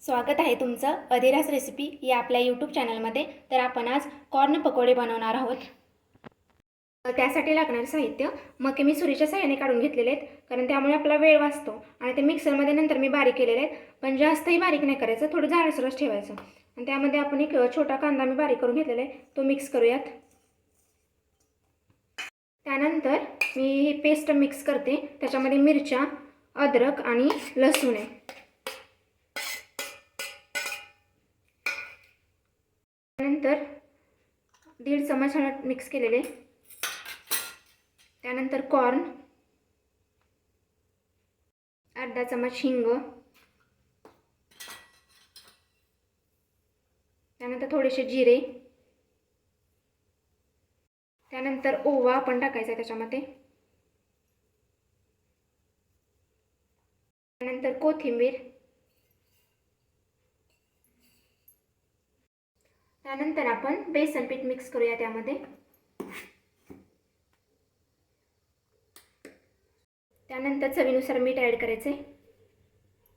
स्वागत आहे तुमचं अधिराज रेसिपी या आपल्या यूट्यूब चॅनलमध्ये। तर आपण आज कॉर्न पकोडे बनवणार आहोत। त्यासाठी लागणारे साहित्य मके मी सुरीच्या साहाय्याने काढून घेतलेले आहेत, कारण त्यामुळे आपला वेळ वाचतो। आणि ते मिक्सरमध्ये नंतर मी बारीक केलेले आहेत, पण जास्तही बारीक नाही करायचं, थोडं जाडसरच ठेवायचं। आणि त्यामध्ये आपण एक छोटा कांदा मी बारीक करून घेतलेला आहे, तो मिक्स करूयात। त्यानंतर मी ही पेस्ट मिक्स करते, त्याच्यामध्ये मिरच्या, अद्रक आणि लसूण आहे। त्यानंतर 1.5 चमच हळद मिक्स केलेले, त्यानंतर कॉर्न, अर्धा चमच हिंग, त्यानंतर थोडेसे जिरे, त्यानंतर ओवा आपण टाकायचा त्याच्यामध्ये, त्यानंतर कोथिंबीर, त्यानंतर आपण बेसन पीठ मिक्स करूया त्यामध्ये। त्यानंतर चवीनुसार मीठ ॲड करायचे।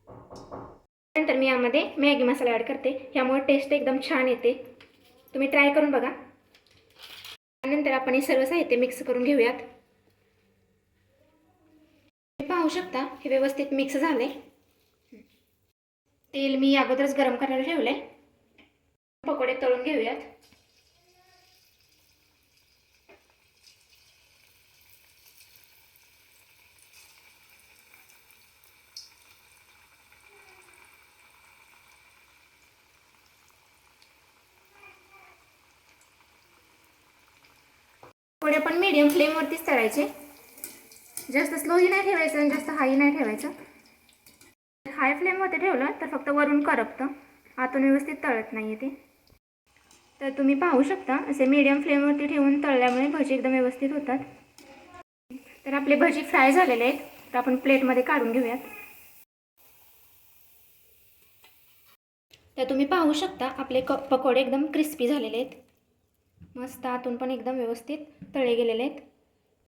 त्यानंतर मी यामध्ये मॅगी मसाला ॲड करते, यामुळे टेस्ट एकदम छान येते, तुम्ही ट्राय करून बघा। त्यानंतर आपण हे सर्व साहित्य मिक्स करून घेऊयात। पाहू शकता हे व्यवस्थित मिक्स झाले। तेल मी अगोदरच गरम करायला ठेवले, पकोडे तळून घेऊयात। पकोडे पण मीडियम फ्लेमवरतीच तळायचे, जास्त स्लोही नाही ठेवायचं आणि जास्त हाई नाही ठेवायचं। हाय फ्लेमवरती ठेवलं तर फक्त वरून करपतं, आतून व्यवस्थित तळत नाही ते। तर तुम्ही पाहू शकता असे मीडियम फ्लेमवरती ठेवून तळल्यामुळे भजी एकदम व्यवस्थित होतात। तर आपले भजी फ्राय झालेले आहेत, तर आपण प्लेटमध्ये काढून घेऊयात। तर तुम्ही पाहू शकता आपले पकोडे एकदम क्रिस्पी झालेले आहेत, मस्त आतून पण एकदम व्यवस्थित तळले गेलेले आहेत।